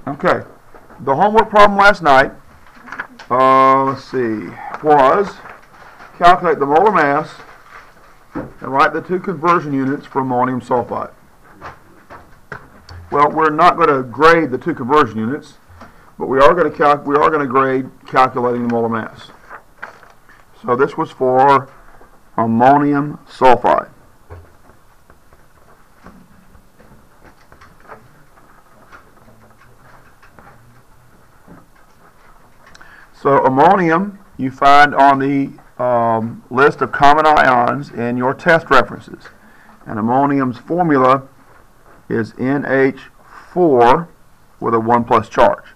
Okay. The homework problem last night, let's see, was calculate the molar mass and write the 2 conversion units for ammonium sulfide. Well, we're not going to grade the 2 conversion units, but we are going to grade calculating the molar mass. So this was for ammonium sulfide. So ammonium you find on the list of common ions in your test references. And ammonium's formula is NH4 with a 1+ charge.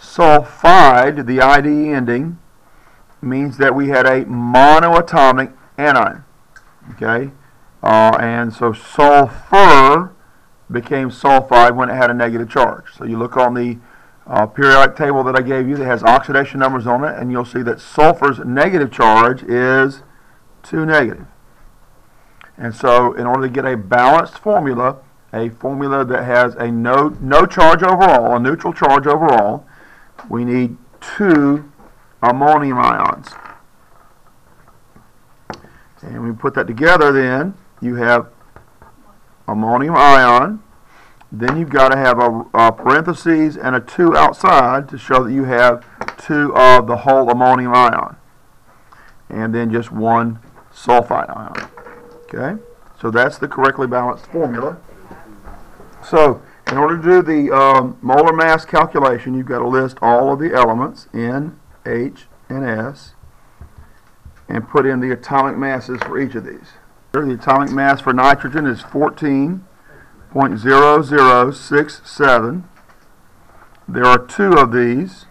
Sulfide, the ID ending, means that we had a monoatomic anion. Okay? And so sulfur became sulfide when it had a negative charge. So you look on the periodic table that I gave you that has oxidation numbers on it, and you'll see that sulfur's negative charge is 2 negative. And so in order to get a balanced formula, a formula that has a no charge overall, a neutral charge overall, we need 2 ammonium ions. And we put that together, then you have ammonium ion. Then you've got to have a parentheses and a 2 outside to show that you have 2 of the whole ammonium ion. And then just 1 sulfide ion. Okay? So that's the correctly balanced formula. So in order to do the molar mass calculation, you've got to list all of the elements, N, H, and S, and put in the atomic masses for each of these. Here, the atomic mass for nitrogen is 14.0067. There are 2 of these.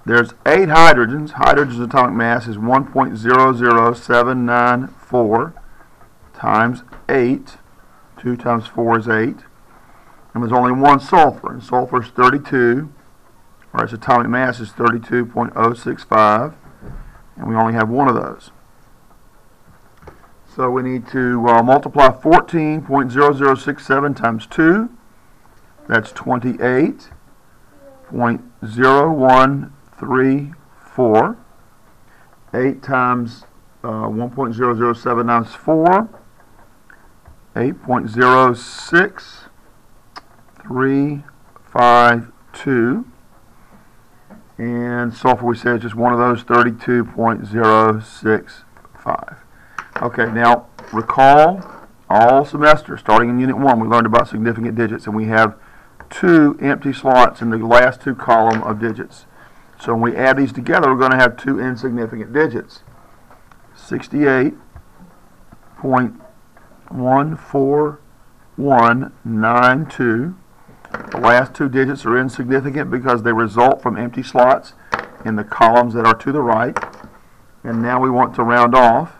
There's 8 hydrogens. Hydrogen's atomic mass is 1.00794 times 8. 2 times 4 is 8. And there's only 1 sulfur. And sulfur is 32, or its atomic mass is 32.065. And we only have 1 of those. So we need to multiply 14.0067 times 2. That's 28.0134. 8 times 1.0079 is 4. 8.06352. And sulfur, we said, is just 1 of those, 32.065. Okay, now recall all semester, starting in Unit 1, we learned about significant digits, and we have 2 empty slots in the last 2 columns of digits. So when we add these together, we're going to have 2 insignificant digits. 68.14192. The last 2 digits are insignificant because they result from empty slots in the columns that are to the right. And now we want to round off.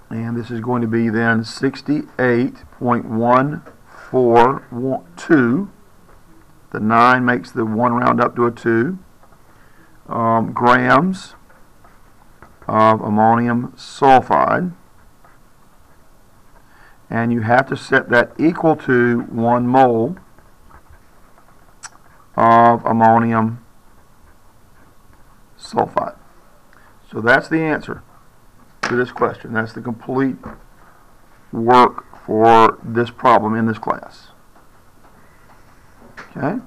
And this is going to be then 68.142. The 9 makes the 1 round up to a 2. Grams of ammonium sulfide. And you have to set that equal to 1 mole of ammonium sulfide. So that's the answer to this question. That's the complete work for this problem in this class. Okay?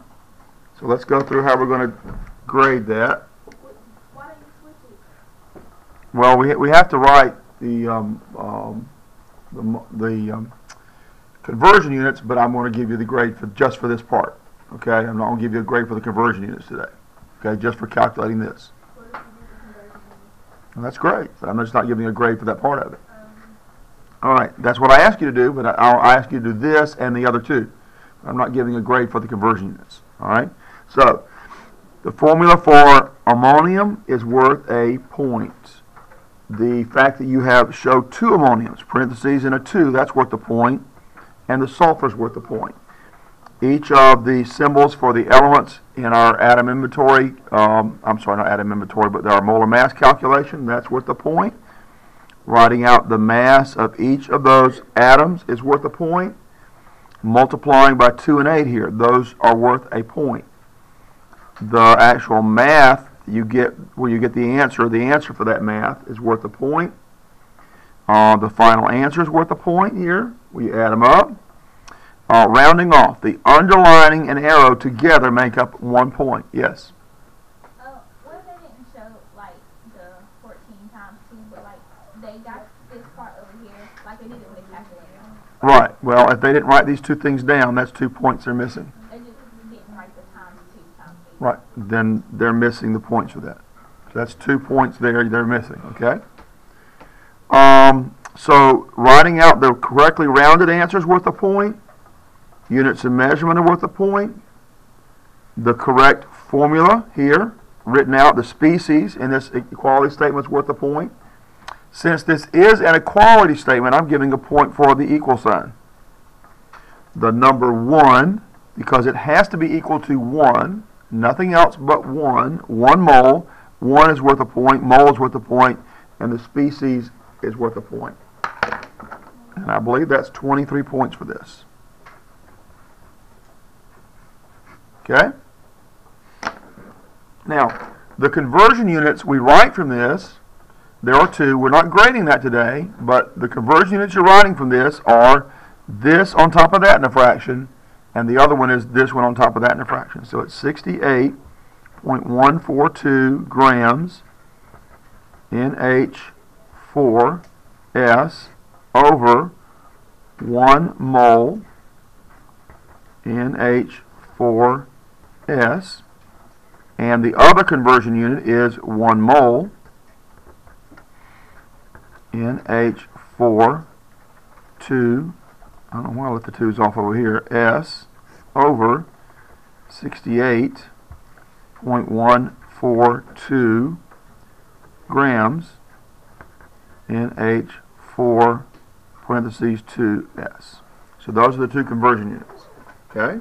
So let's go through how we're going to grade that. Why don't you switch it? Well, we have to write the conversion units, but I'm going to give you the grade for just for this part. Okay? I'm not going to give you a grade for the conversion units today. Okay? Just for calculating this. Well, that's great, but I'm just not giving you a grade for that part of it. All right, that's what I asked you to do, but I asked you to do this and the other 2. I'm not giving a grade for the conversion units. All right, so the formula for ammonium is worth a point. The fact that you show 2 ammoniums, parentheses and a 2, that's worth a point, and the sulfur is worth a point. Each of the symbols for the elements in our atom inventory, I'm sorry, not atom inventory, but our molar mass calculation, that's worth a point. Writing out the mass of each of those atoms is worth a point. Multiplying by 2 and 8 here, those are worth a point. The actual math you get, where you get the answer for that math is worth a point. The final answer is worth a point here. We add them up. Rounding off, the underlining and arrow together make up 1 point. Yes? What if they didn't show, like, the 14 times 2, but, like, they got this part over here, like they did it with a calculator? Right. Well, if they didn't write these two things down, that's 2 points they're missing. They just didn't write the times 2 times 8. Right. Then they're missing the points for that. So that's 2 points there they're missing. Okay? So writing out the correctly rounded answer is worth a point. Units of measurement are worth a point. The correct formula here, written out, the species in this equality statement is worth a point. Since this is an equality statement, I'm giving a point for the equal sign. The number 1, because it has to be equal to 1, nothing else but 1 mole. 1 is worth a point, mole is worth a point, and the species is worth a point. And I believe that's 23 points for this. Okay? Now, the conversion units we write from this, there are 2. We're not grading that today, but the conversion units you're writing from this are this on top of that in a fraction, and the other one is this one on top of that in a fraction. So it's 68.142 grams NH4S over 1 mole NH4S, and the other conversion unit is 1 mole NH4 2, I don't know why I let the 2's off over here, S over 68.142 grams NH4 parentheses 2S. So those are the 2 conversion units. Okay?